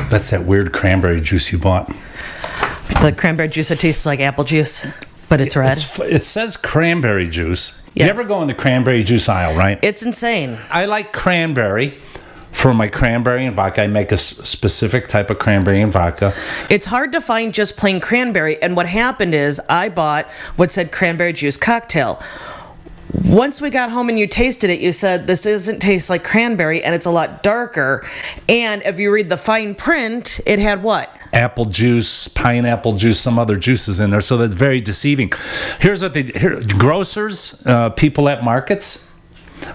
That's that weird cranberry juice you bought. The cranberry juice that tastes like apple juice, but it's red. It says cranberry juice. Yes. You ever go in the cranberry juice aisle, right? It's insane. I like cranberry for my cranberry and vodka. I make a specific type of cranberry and vodka. It's hard to find just plain cranberry. And what happened is I bought what said cranberry juice cocktail. Once we got home and you tasted it, you said, this doesn't taste like cranberry, and it's a lot darker. And if you read the fine print, it had what? Apple juice, pineapple juice, some other juices in there. So that's very deceiving. Here's what grocers, people at markets,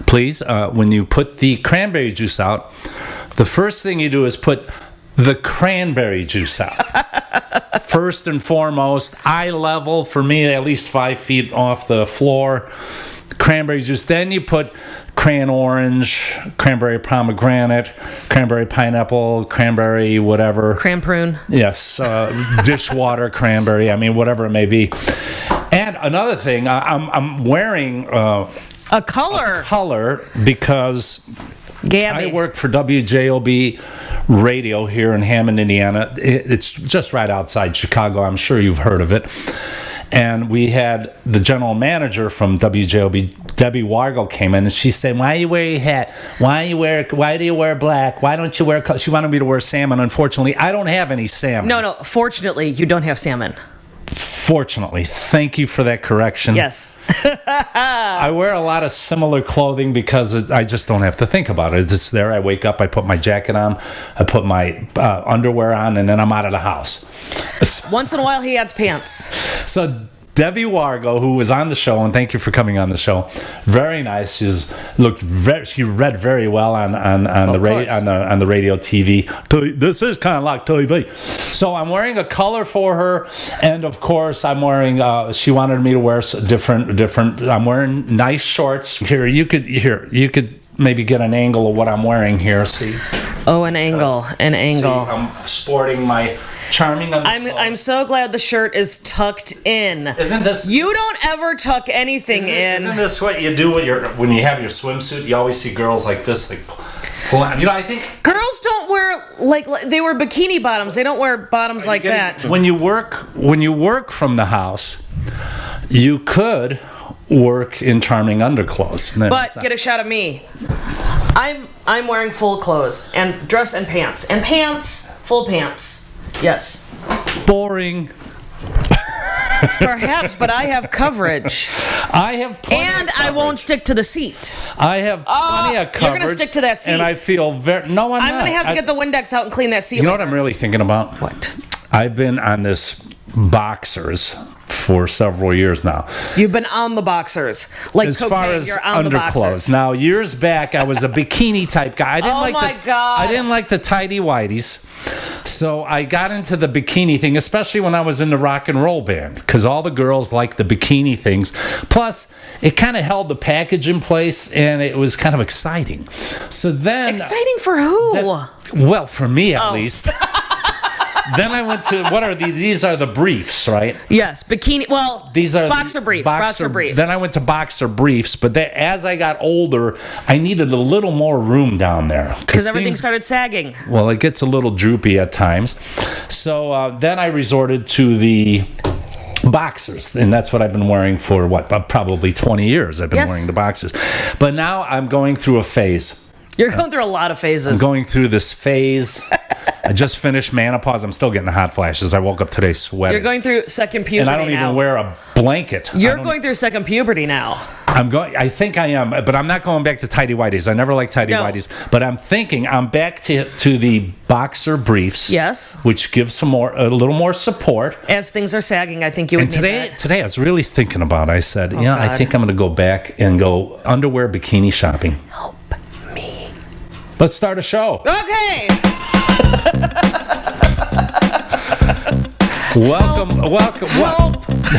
please, when you put the cranberry juice out, the first thing you do is put the cranberry juice out. First and foremost, eye level, for me, at least 5 feet off the floor. Cranberry juice. Then you put cran orange, cranberry pomegranate, cranberry pineapple, cranberry whatever. Cran prune. Yes. Dishwater cranberry. I mean, whatever it may be. And another thing, I'm wearing a color. A color because Gabby. I work for WJOB Radio here in Hammond, Indiana. It's just right outside Chicago. I'm sure you've heard of it. And we had the general manager from WJOB, Debbie Wargo, came in, and she said, "Why do you wear your hat? Why do you wear black? Why don't you wear?" She wanted me to wear salmon. Unfortunately, I don't have any salmon. No. Fortunately, you don't have salmon. Fortunately, thank you for that correction. Yes. I wear a lot of similar clothing because I just don't have to think about it. It's there. I wake up, I put my jacket on, I put my underwear on, and then I'm out of the house. Once in a while, he adds pants. So Debbie Wargo, who was on the show, and thank you for coming on the show. Very nice. She read very well on the radio, TV. This is kind of like TV. So I'm wearing a color for her, and of course I'm wearing. She wanted me to wear different. I'm wearing nice shorts. Here you could maybe get an angle of what I'm wearing here. See. Oh, an angle. See, I'm sporting my charming underclothes. I'm so glad the shirt is tucked in. Isn't this? You don't ever tuck anything in. Isn't this what you do when you have your swimsuit? You always see girls like this, like pull on. You know, I think girls don't wear like they wear bikini bottoms. They don't wear bottoms like that. When you work from the house, you could work in charming underclothes. But get a shot of me. I'm wearing full clothes and dress and pants, full pants. Yes. Boring. Perhaps, but I have coverage. I have plenty and of coverage. I won't stick to the seat. I have plenty of coverage. You're going to stick to that seat. And I feel no, I'm not. I'm going to have to get the Windex out and clean that seat. You know what I'm really thinking about? What? I've been on this Boxers for several years now. You've been on the Boxers, like as cocaine, far as you're on underclothes. Now, years back, I was a bikini type guy. I didn't like the tidy whities, so I got into the bikini thing, especially when I was in the rock and roll band, because all the girls liked the bikini things. Plus, it kind of held the package in place, and it was kind of exciting. So then, exciting for who? Well, for me at least. Then I went to, what are these? These are the briefs, right? Yes, bikini. Well, these are boxer brief. Boxer brief. Then I went to boxer briefs, but as I got older, I needed a little more room down there because everything started sagging. Well, it gets a little droopy at times. So then I resorted to the boxers, and that's what I've been wearing for probably 20 years. I've been wearing the boxers, but now I'm going through a phase. You're going through a lot of phases. I'm going through this phase. I just finished menopause. I'm still getting the hot flashes. I woke up today sweating. You're going through second puberty now. And I don't even wear a blanket. You're going through second puberty now. I think I am, but I'm not going back to tidy whities. I never liked tidy whities. But I'm thinking I'm back to the boxer briefs. Yes. Which gives a little more support. As things are sagging, I think you would need that. Today I was really thinking about it. I said, I think I'm going to go back and go underwear bikini shopping. Help me. Let's start a show. Okay. Welcome.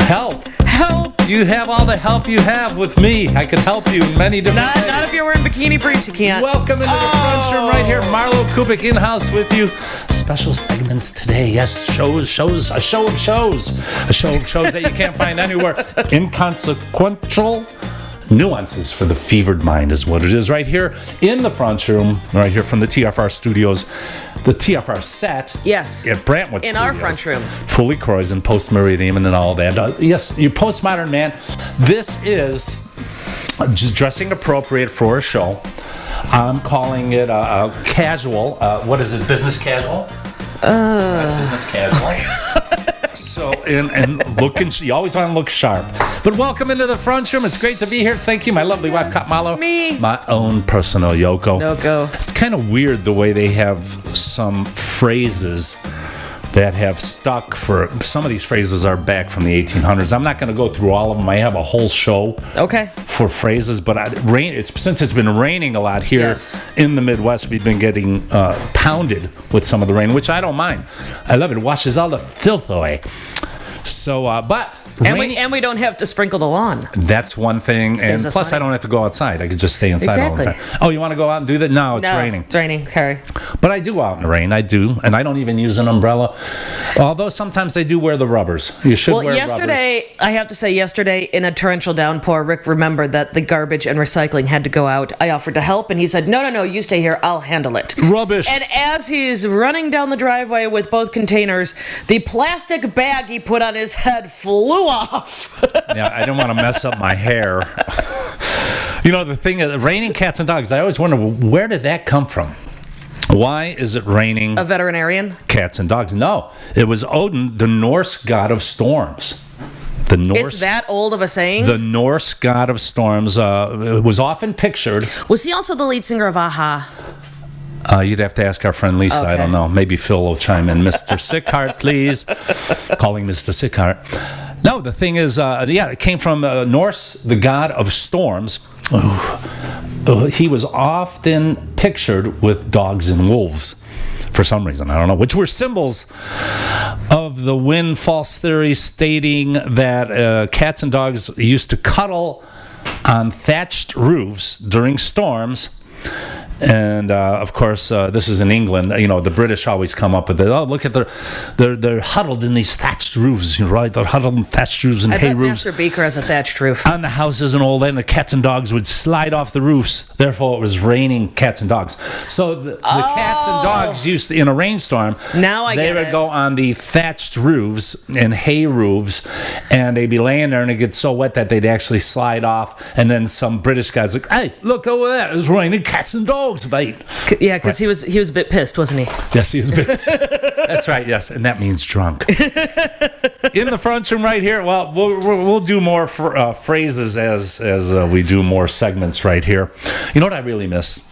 Help. You have all the help you have with me. I can help you in many different ways. Not if you're wearing bikini briefs, you can't. Welcome into the front room right here. MarlowKubic in-house with you. Special segments today. Yes, shows. A show of shows. A show of shows that you can't find anywhere. Inconsequential nuances for the fevered mind is what it is right here in the front room, right here from the TFR studios. the TFR set. Yes. At Brantwood In Studios. our front room. Fully Croydon, post-Meridian and all that. Yes, you postmodern man. This is just dressing appropriate for a show. I'm calling it a casual. What is it? Business casual? Business casual. So, and looking, you always want to look sharp. But welcome into the front room. It's great to be here. Thank you, my lovely wife, Kat Marlow. Me. My own personal Yoko. No-go. It's kind of weird the way they have some phrases that have stuck for. Some of these phrases are back from the 1800s. I'm not going to go through all of them. I have a whole show for phrases, but since it's been raining a lot here in the Midwest, we've been getting pounded with some of the rain, which I don't mind. I love it. It washes all the filth away. So, but... And we don't have to sprinkle the lawn. That's one thing. Saves And plus, money. I don't have to go outside. I could just stay inside all the time. Oh, you want to go out and do that? No, it's raining. It's raining. Sorry. But I do go out in the rain. I do. And I don't even use an umbrella. Although sometimes I do wear the rubbers. You should wear yesterday, rubbers. I have to say, in a torrential downpour, Rick remembered that the garbage and recycling had to go out. I offered to help, and he said, no, you stay here. I'll handle it. Rubbish. And as he's running down the driveway with both containers, the plastic bag he put on his head flew off. Yeah, I didn't want to mess up my hair. You know, the thing is, raining cats and dogs, I always wonder, where did that come from? Why is it raining? A veterinarian? Cats and dogs. No, it was Odin, the Norse god of storms. The Norse. It's that old of a saying? The Norse god of storms was often pictured. Was he also the lead singer of Aha? You'd have to ask our friend Lisa. Okay. I don't know. Maybe Phil will chime in. Mr. Sickhart, please. Calling Mr. Sickhart. No, the thing is, it came from Norse, the god of storms. He was often pictured with dogs and wolves for some reason. I don't know, which were symbols of the wind false theory stating that cats and dogs used to cuddle on thatched roofs during storms. And of course, this is in England. You know, the British always come up with it. Oh, look at they're huddled in these thatched roofs, right? They're huddled in thatched roofs and hay roofs. Master Beaker has a thatched roof on the houses and all that. And the cats and dogs would slide off the roofs. Therefore, it was raining cats and dogs. So the cats and dogs used to, in a rainstorm. Now they would go on the thatched roofs and hay roofs, and they'd be laying there, and it'd get so wet that they'd actually slide off. And then some British guys like, hey, look over there! It's raining cats and dogs. Mate. Yeah, because he was a bit pissed, wasn't he? Yes, he was a bit. That's right. Yes, and that means drunk. In the front room, right here. Well, we'll do more phrases as we do more segments right here. You know what I really miss?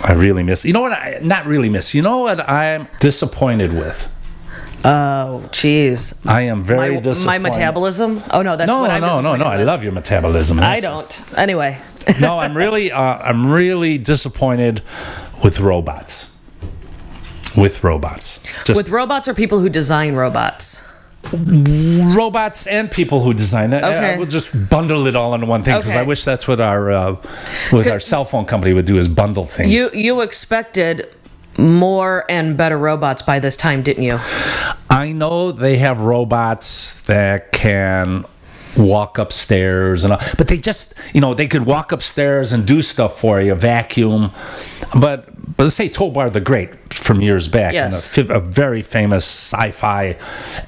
You know what I not really miss? You know what I'm disappointed with? Oh, jeez. I am very disappointed. My metabolism? Oh no, that's what I'm disappointed with. I love your metabolism. I don't. Anyway. No, I'm really disappointed with robots. With robots. With robots or people who design robots? Robots and people who design it. Okay. We'll just bundle it all into one thing because Okay. I wish that's what our cell phone company would do is bundle things. You expected more and better robots by this time, didn't you? I know they have robots that can walk upstairs and all, but they just, they could walk upstairs and do stuff for you, vacuum. But let's say Tobar the Great from years back, Yes. a very famous sci-fi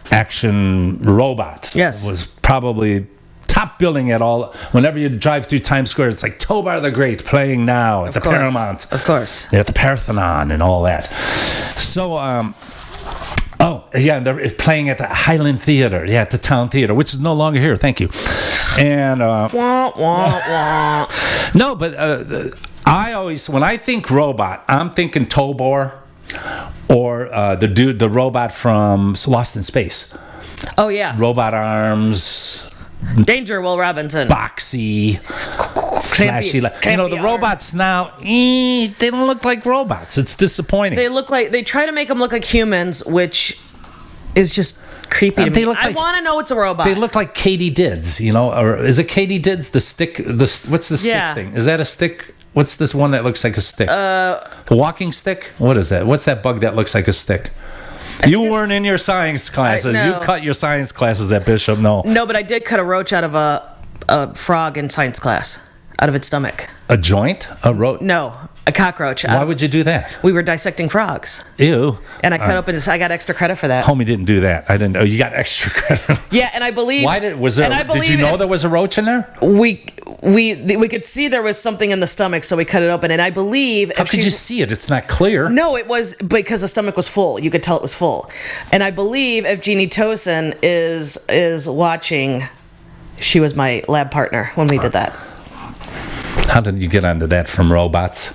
action robot. Yes. Was probably top billing at all. Whenever you drive through Times Square, it's like Tobar the Great playing now at the Paramount. Of course. At the Parthenon and all that. So, they're playing at the Highland Theater. Yeah, at the Town Theater, which is no longer here. Thank you. And wah, wah, wah. no, but I always, when I think robot, I'm thinking Tobor or the robot from Lost in Space. Oh yeah. Robot arms. Danger, Will Robinson. Boxy. Flashy. The robots now, they don't look like robots. It's disappointing. They try to make them look like humans, which is just creepy to me. I want to know it's a robot. They look like Katie Dids, or is it Katie Dids, the stick? What's the stick thing? Is that a stick? What's this one that looks like a stick? The walking stick? What is that? What's that bug that looks like a stick? You weren't in your science classes. No. You cut your science classes at Bishop. No, but I did cut a roach out of a frog in science class, out of its stomach. A joint? A roach? No, A cockroach. Why would you do that? We were dissecting frogs. Ew. And I cut open his. I got extra credit for that. Homie didn't do that. I didn't. Oh, you got extra credit. Yeah, and I believe. Why was there? Did you know there was a roach in there? We could see there was something in the stomach, so we cut it open. And I believe. How could you see it? It's not clear. No, it was because the stomach was full. You could tell it was full. And I believe if Jeannie Tosin is watching, she was my lab partner when we did that. How did you get onto that from robots?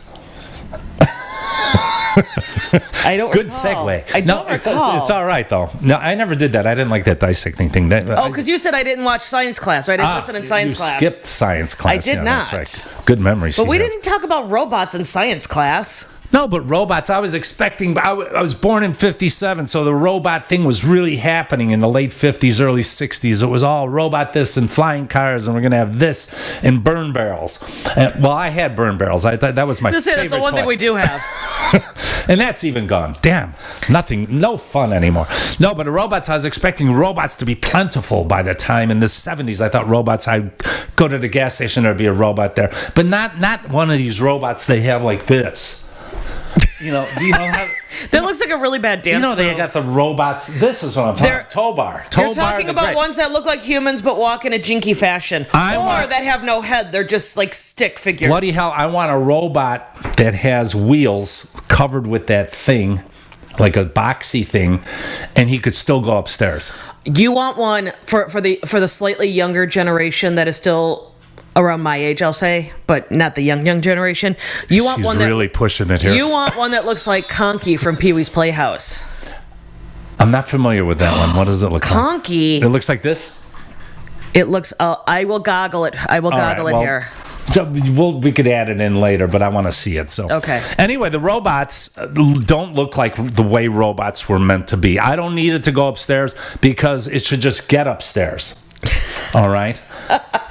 I don't Good recall. segue. I don't recall. It's all right, though. No, I never did that. I didn't like that dissecting thing. Because you said I didn't watch science class, or I didn't listen in science class. You skipped science class. I did not. That's right. Good memory. But we didn't talk about robots in science class. No, but robots, I was expecting, I was born in 57, so the robot thing was really happening in the late 50s, early 60s. It was all robot this and flying cars, and we're going to have this and burn barrels. Well, I had burn barrels. I thought that was my favorite That's the one thing we do have. And that's even gone. Damn. Nothing, no fun anymore. No, but the robots, I was expecting robots to be plentiful by the time in the 70s. I thought robots, I'd go to the gas station, there'd be a robot there. But not one of these robots they have like this. Do you know how... That looks like a really bad dance move. They got the robots. This is what I'm talking about. Tow bar. You're talking about ones that look like humans but walk in a jinky fashion. That have no head. They're just like stick figures. Bloody hell, I want a robot that has wheels covered with that thing, like a boxy thing, and he could still go upstairs. You want one for the slightly younger generation that is still around my age, I'll say, but not the young generation. You want one that really pushing it here. You want one that looks like Conky from Pee-wee's Playhouse. I'm not familiar with that one. What does it look like? Conky. It looks like this? It looks. I will goggle it. I will goggle it here. So we could add it in later, but I want to see it. So okay. Anyway, the robots don't look like the way robots were meant to be. I don't need it to go upstairs because it should just get upstairs. All right.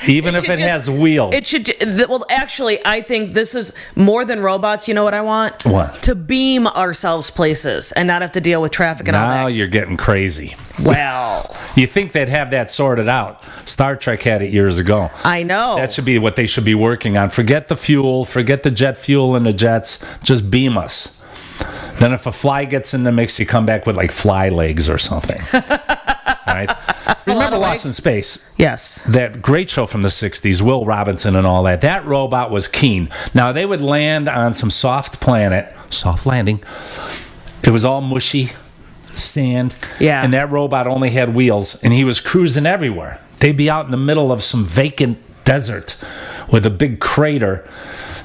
Even if it has wheels. It should. Well, actually, I think this is more than robots. You know what I want? What? To beam ourselves places and not have to deal with traffic and all that. Now you're getting crazy. Well. You think they'd have that sorted out. Star Trek had it years ago. I know. That should be what they should be working on. Forget the fuel. Forget the jet fuel and the jets. Just beam us. Then if a fly gets in the mix, you come back with like fly legs or something. Right? Remember Lost in Space? Yes. That great show from the 60s, Will Robinson and all that. That robot was keen. Now, they would land on some soft planet, soft landing. It was all mushy, sand. Yeah. And that robot only had wheels, and he was cruising everywhere. They'd be out in the middle of some vacant desert with a big crater.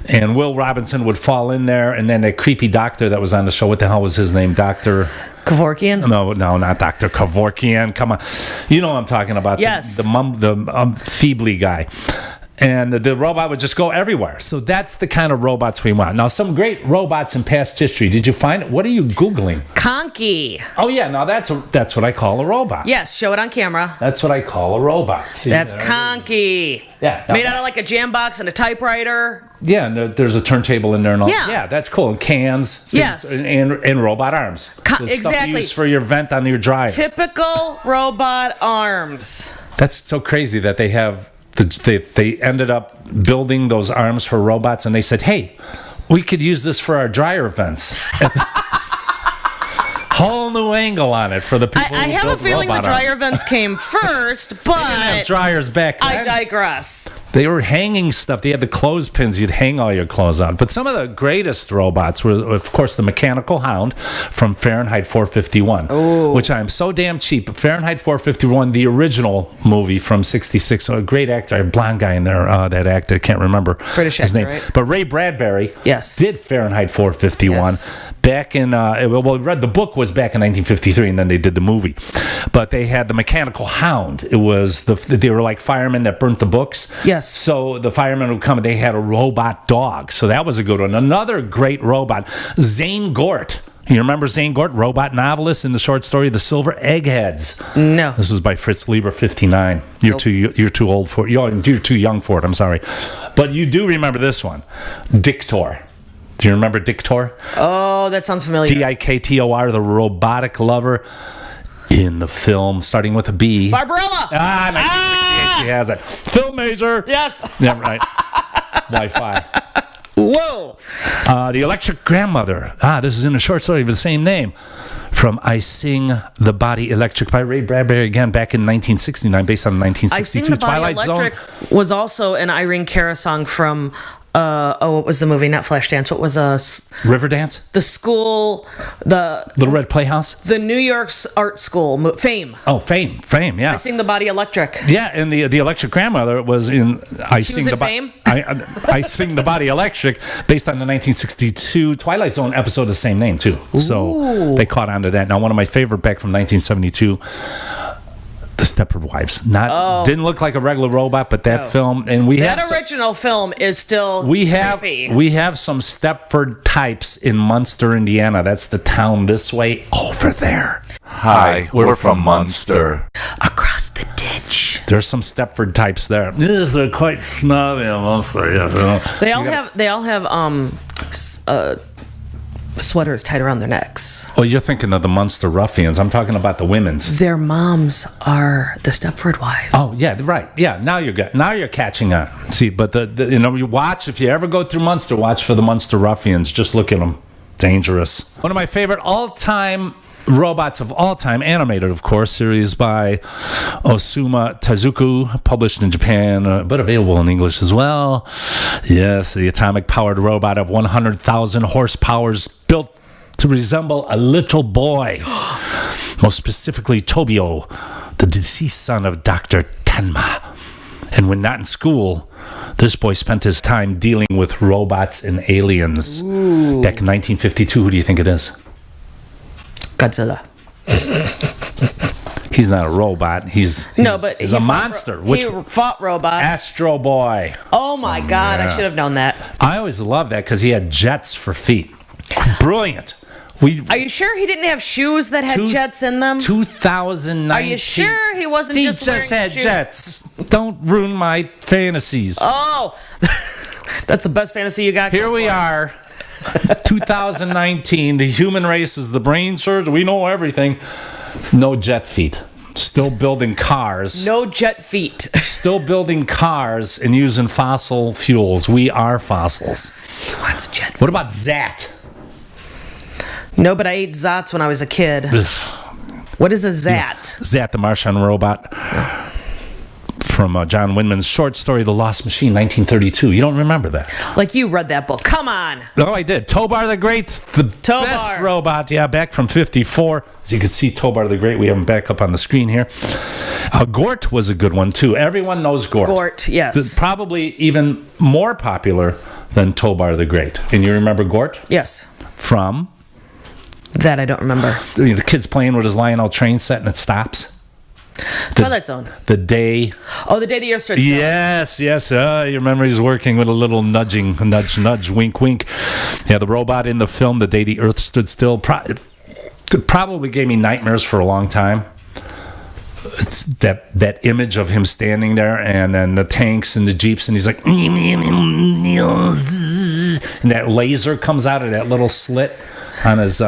And Will Robinson would fall in there, and then a creepy doctor that was on the show. What the hell was his name? Dr. Kevorkian? No, not Dr. Kevorkian. Come on. You know what I'm talking about. Yes. The feebly guy. And the robot would just go everywhere. So that's the kind of robots we want. Now, some great robots in past history. Did you find it? What are you Googling? Conky. Oh, yeah. Now, that's what I call a robot. Yes, show it on camera. That's what I call a robot. See, that's Conky. Yeah. Made out of like a jam box and a typewriter. Yeah, and there's a turntable in there and all. Yeah, that's cool. And cans. Yes. And robot arms. Exactly. Stuff you use for your vent on your dryer. Typical robot arms. That's so crazy that they have... They ended up building those arms for robots, and they said, hey, we could use this for our dryer vents. Whole new angle on it for the people I have a feeling the dryer vents came first, but... They didn't have dryers back then. I digress. They were hanging stuff. They had the clothespins. You'd hang all your clothes on. But some of the greatest robots were, of course, the Mechanical Hound from Fahrenheit 451, which I'm so damn cheap. Fahrenheit 451, the original movie from 66. A great actor, a blonde guy in there, that actor, I can't remember British his actor, name. right? But Ray Bradbury did Fahrenheit 451. Yes. Back in, read the book was back in 1953, and then they did the movie. But they had the Mechanical Hound. It was they were like firemen that burnt the books. Yes. So the firemen would come, and they had a robot dog. So that was a good one. Another great robot, Zane Gort. You remember Zane Gort, robot novelist in the short story The Silver Eggheads? No. This was by Fritz Lieber, 59. You're too old for it. You're too young for it. I'm sorry, but you do remember this one, Dictor. Do you remember Dictor? Oh, that sounds familiar. Diktor, the robotic lover in the film, starting with a B. Barbarella. 1968. She has it. Film major. Yes. Yeah, right. Wi-Fi. Whoa. The Electric Grandmother. This is in a short story with the same name. From I Sing the Body Electric by Ray Bradbury, again, back in 1969, based on the 1962 Twilight Zone. Twilight Electric was also an Irene Cara song from, what was the movie? Not Flashdance. What was Riverdance? the school, the Little Red Playhouse? the New York's art school, Fame. Oh, Fame, yeah. I Sing the Body Electric. Yeah, and the Electric Grandmother was in I She Sing was the in Body. Fame? I Sing the Body Electric, based on the 1962 Twilight Zone episode of the same name too. So they caught on to that. Now, one of my favorite back from 1972. The Stepford Wives. Didn't look like a regular robot, but that film, and That original film is still creepy. We have some Stepford types in Munster, Indiana. That's the town this way over there. Hi, we're from Munster. Across the ditch. There's some Stepford types there. Yes, they're quite snobby in Munster. Yes, They all have sweaters tied around their necks. Well, you're thinking of the Munster ruffians. I'm talking about the women's. Their moms are the Stepford Wives. Oh yeah, right. Yeah, now you're good. Now you're catching on. See, but you watch, if you ever go through Munster, watch for the Munster ruffians. Just look at them. Dangerous. One of my favorite all-time robots of all time, animated, of course, series by Osuma Tezuka, published in Japan, but available in English as well. Yes, the atomic-powered robot of 100,000 horsepower, built to resemble a little boy. Most specifically, Tobio, the deceased son of Dr. Tenma. And when not in school, this boy spent his time dealing with robots and aliens. Ooh. Back in 1952, who do you think it is? Godzilla. He's not a robot. He's a monster. He fought robots. Astro Boy. Oh my God! Yeah. I should have known that. I always loved that because he had jets for feet. Brilliant. Are you sure he didn't have shoes that had jets in them? 2019. Are you sure he wasn't just wearing had shoes? jets. Don't ruin my fantasies. Oh, that's the best fantasy you got. Here we are. 2019, the human race is the brain surge. We know everything. No jet feet. Still building cars. No jet feet. Still building cars and using fossil fuels. We are fossils. What's jet feet? What about Zat? No, but I ate Zats when I was a kid. What is a Zat? Zat, the Martian robot. From John Winman's short story, The Lost Machine, 1932. You don't remember that? Like you read that book. Come on. No, I did. Tobar the Great, the best robot. Yeah, back from 54. As you can see, Tobar the Great. We have him back up on the screen here. Gort was a good one, too. Everyone knows Gort. Gort, yes. Probably even more popular than Tobar the Great. And you remember Gort? Yes. From? That I don't remember. The kid's playing with his Lionel train set and it stops. Twilight Zone. The day. Oh, the day the earth stood still. Yes. Your memory's working with a little nudging, nudge, wink, wink. Yeah, the robot in the film, The Day the Earth Stood Still, probably gave me nightmares for a long time. It's that image of him standing there, and then the tanks and the jeeps, and he's like, and that laser comes out of that little slit on his.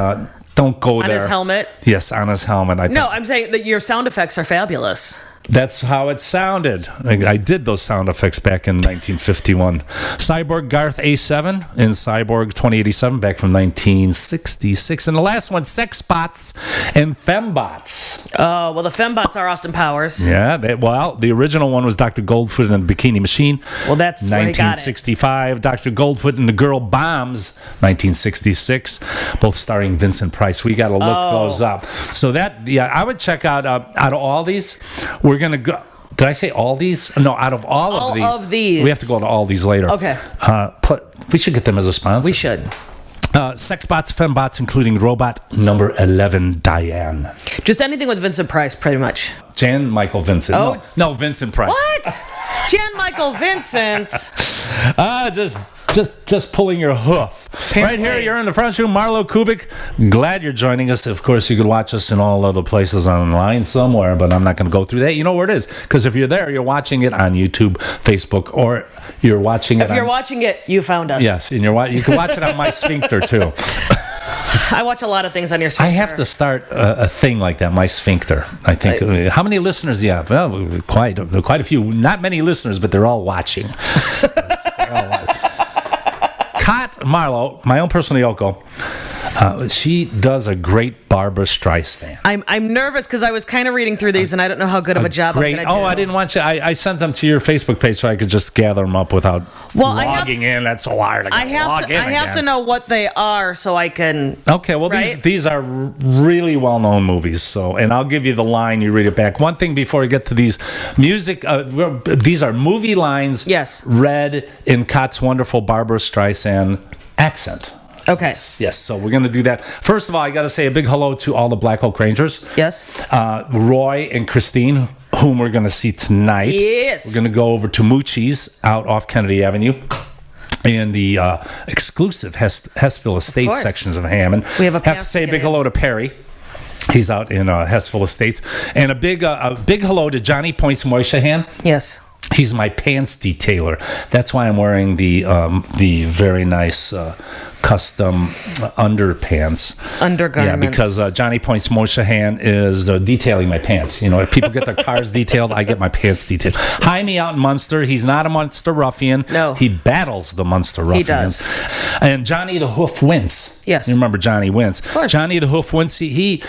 Don't go there. On his helmet? Yes, on his helmet. I'm saying that your sound effects are fabulous. That's how it sounded. I did those sound effects back in 1951. Cyborg Garth A7 in Cyborg 2087 back from 1966. And the last one, Sex Bots and Fembots. Oh, well, the Fembots are Austin Powers. Yeah, the original one was Dr. Goldfoot and the Bikini Machine. Well, that's 1965. Dr. Goldfoot and the Girl Bombs, 1966. Both starring Vincent Price. We got to look those up. So I would check out of all these, we're going to go. Did I say all these? No, out of all of these. We have to go to all these later. Okay. We should get them as a sponsor. We should. Sex bots, fembots, including robot number 11, Diane. Just anything with Vincent Price, pretty much. Jan Michael Vincent. Oh. No, Vincent Price. What? Jan Michael Vincent. Just pulling your hoof. Apparently. Right here, you're in the front room. MarlowKubic. Glad you're joining us. Of course, you could watch us in all other places online somewhere, but I'm not going to go through that. You know where it is, because if you're there, you're watching it on YouTube, Facebook, or you're watching it. If you're watching it, you found us. Yes, and you can watch it on my sphincter too. I watch a lot of things on your sphincter. I have to start a thing like that, my sphincter. I think. How many listeners do you have? Well, quite a few. Not many listeners, but they're all watching. Marlo, my own personal Yoko, she does a great Barbara Streisand. I'm nervous because I was kind of reading through these and I don't know how good of a job I'm Great. going to do. Oh, I didn't want you. I sent them to your Facebook page so I could just gather them up without logging in. That's so hard. I have to know what they are so I can. Okay, well, these are really well-known movies. So, and I'll give you the line. You read it back. One thing before we get to these music, these are movie lines. Yes. Read in Kat's wonderful Barbara Streisand accent. Okay. Yes, so we're going to do that. First of all, I got to say a big hello to all the Black Oak Rangers. Yes. Roy and Christine, whom we're going to see tonight. Yes. We're going to go over to Moochie's out off Kennedy Avenue and the exclusive Hessville Estates sections of Hammond. We have to say a big hello to Perry. He's out in Hessville Estates. And a big hello to Johnny Points Moishahan. Yes. He's my pants detailer. That's why I'm wearing the very nice custom underpants. Undergarments. Yeah, because Johnny Points Moishahan is detailing my pants. You know, if people get their cars detailed, I get my pants detailed. Hi, me out in Munster. He's not a Munster ruffian. No. He battles the Munster ruffians. He does. And Johnny the Hoof Wins. Yes. You remember Johnny Wins. Of course. Johnny the Hoof Wins. He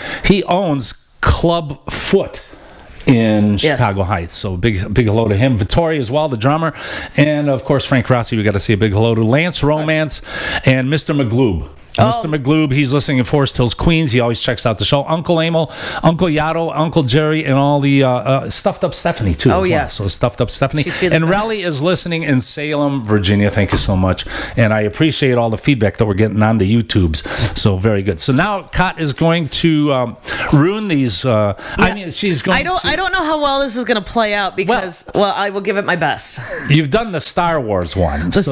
owns Club Foot in Chicago Heights. So big hello to him. Vittori as well, the drummer. And of course, Frank Rossi, we got to say a big hello to Lance Romance and Mr. McGloob. Mr. McGloob, he's listening in Forest Hills, Queens. He always checks out the show. Uncle Emil, Uncle Yato, Uncle Jerry, and all the Stuffed Up Stephanie, too. Oh, as yes. Well. So Stuffed Up Stephanie. And Relly is listening in Salem, Virginia. Thank you so much. And I appreciate all the feedback that we're getting on the YouTubes. So very good. So now Kat is going to ruin these. I mean, she's going I don't know how well this is going to play out because, well, I will give it my best. You've done the Star Wars one. Let's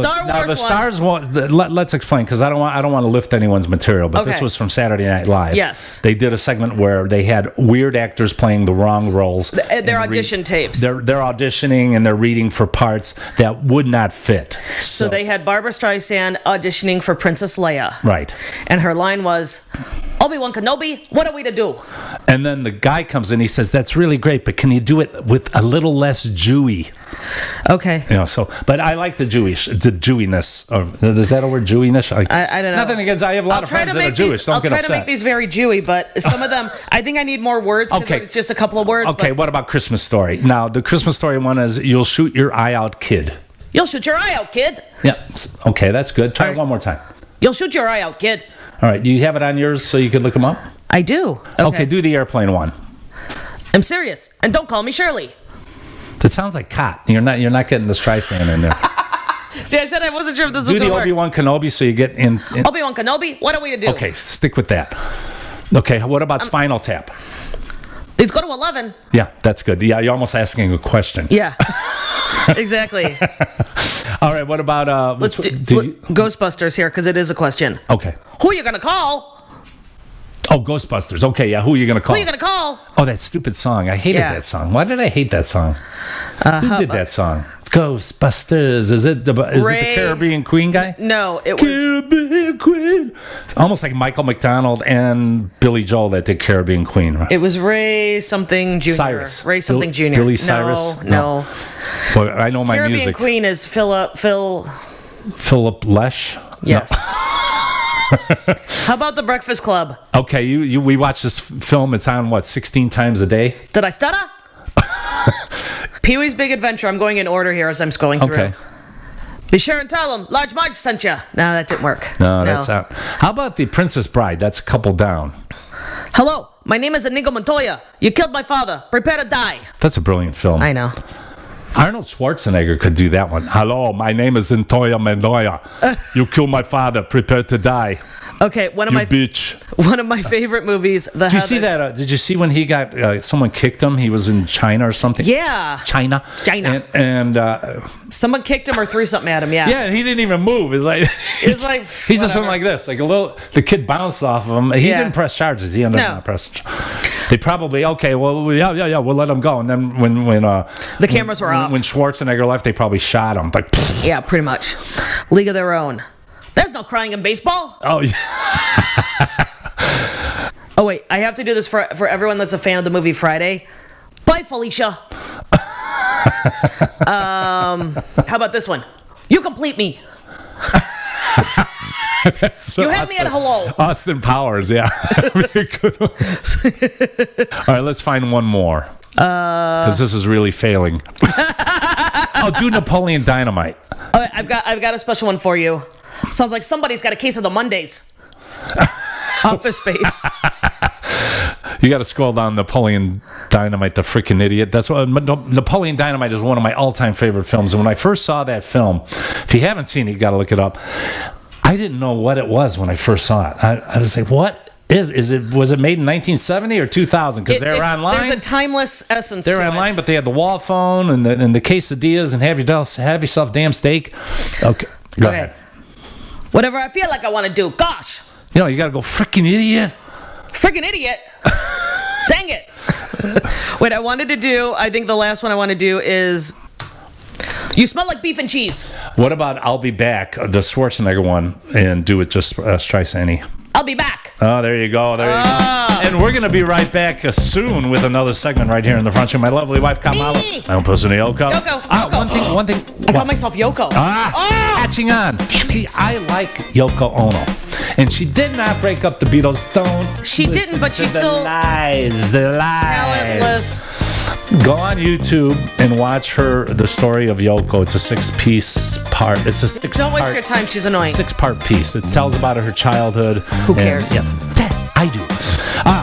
explain, because I don't want to lift anyone's material, but this was from Saturday Night Live. Yes. They did a segment where they had weird actors playing the wrong roles. Their audition tapes. They're auditioning and they're reading for parts that would not fit. So they had Barbara Streisand auditioning for Princess Leia. Right. And her line was, Obi-Wan Kenobi, what are we to do? And then the guy comes in, he says, that's really great, but can you do it with a little less Jewy? Okay. You know, so, but I like the Jewiness. Is that a word, Jewiness? I don't know. Nothing against, I have a lot of friends that are Jewish. Don't get upset. I'll try to make these very Jewy, but some of them, I think I need more words because it's just a couple of words. Okay, what about Christmas Story? Now, the Christmas Story one is, you'll shoot your eye out, kid. You'll shoot your eye out, kid. Yeah, okay, that's good. Try it one more time. You'll shoot your eye out, kid. All right, do you have it on yours so you could look them up? I do. Okay, do the airplane one. I'm serious, and don't call me Shirley. That sounds like Kat. You're not getting the Streisand in there. See, I said I wasn't sure if this was going to work. Do the Obi-Wan Kenobi so you get in. Obi-Wan Kenobi, what are we to do? Okay, stick with that. Okay, what about Spinal Tap? Let's go to 11. Yeah, that's good. Yeah, you're almost asking a question. Yeah, exactly. All right, what about... Let's do Ghostbusters here, because it is a question. Okay. Who are you going to call? Oh, Ghostbusters. Okay, yeah, who are you going to call? Who are you going to call? Oh, that stupid song. I hated that song. Why did I hate that song? Who did that song? Ghostbusters. Is it the Caribbean Queen guy? No, it was... Caribbean Queen. Almost like Michael McDonald and Billy Joel that did Caribbean Queen, right? It was Ray something Jr. Cyrus. Ray something Jr. Billy Cyrus? No. Well, I know my Caribbean music. Queen is Philip Lesh? Yes. No. How about The Breakfast Club? Okay, we watched this film. It's on, 16 times a day? Did I stutter? Pee-wee's Big Adventure. I'm going in order here as I'm scrolling through. Okay. Be sure and tell them Large Marge sent you. No, that didn't work. No, that's out. How about The Princess Bride? That's a couple down. Hello, my name is Inigo Montoya. You killed my father. Prepare to die. That's a brilliant film. I know. Arnold Schwarzenegger could do that one. Hello, my name is Antoya Mendoya. You killed my father. Prepare to die. Okay, one of my favorite movies. Did you see that? Did you see when he got someone kicked him? He was in China or something. Yeah, China. And someone kicked him or threw something at him. Yeah. Yeah, and he didn't even move. It's like he's just went like this, like a little. The kid bounced off of him. He didn't press charges. He ended up not pressing. They probably we'll let him go. And then when the cameras were off, when Schwarzenegger left, they probably shot him. Like yeah, pretty much. League of Their Own. There's no crying in baseball. Oh, yeah. Oh, wait. I have to do this for everyone that's a fan of the movie Friday. Bye, Felicia. How about this one? You complete me. So You had me at hello. Austin Powers, yeah. Very good one. All right, let's find one more. Because this is really failing. I'll do Napoleon Dynamite. All right, I've got a special one for you. Sounds like somebody's got a case of the Mondays. Office Space. You got to scroll down Napoleon Dynamite, the freaking idiot. That's what Napoleon Dynamite is one of my all-time favorite films. And when I first saw that film, if you haven't seen it, you got to look it up. I didn't know what it was when I first saw it. I was like, what was it made in 1970 or 2000? Because they're online. There's a timeless essence They're to online, it. but they had the wall phone and the quesadillas and have yourself damn steak. Okay, go ahead. Whatever I feel like I want to do. Gosh. You know, you got to go freaking idiot. Freaking idiot. Dang it. What I wanted to do, I think the last one I want to do is You Smell Like Beef and Cheese. What about I'll Be Back, the Schwarzenegger one, and do it just Streisand? I'll be back. Oh, there you go. There you go. And we're going to be right back soon with another segment right here in the front room. My lovely wife, Kamala. My own person, Yoko. Yoko. One thing. I call myself Yoko. Catching on. Damn See, it. I like Yoko Ono. And she did not break up the Beatles. She didn't, but she's still the lies. talentless. Go on YouTube and watch the story of Yoko. It's a six-piece part. It's a six. Don't waste your time. She's annoying. 6-part piece. It tells about her childhood. Who cares? Yeah, I do.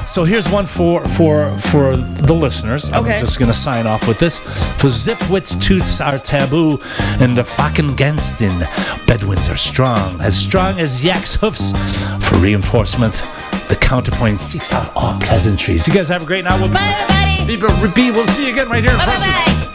So here's one for the listeners. Okay. I'm just gonna sign off with this. For Zipwitz toots are taboo, and the fucking Genston Bedouins are strong as yak's hoofs. For reinforcement, the counterpoint seeks out all pleasantries. You guys have a great night. Bye, everybody. We'll see you again right here. Bye-bye.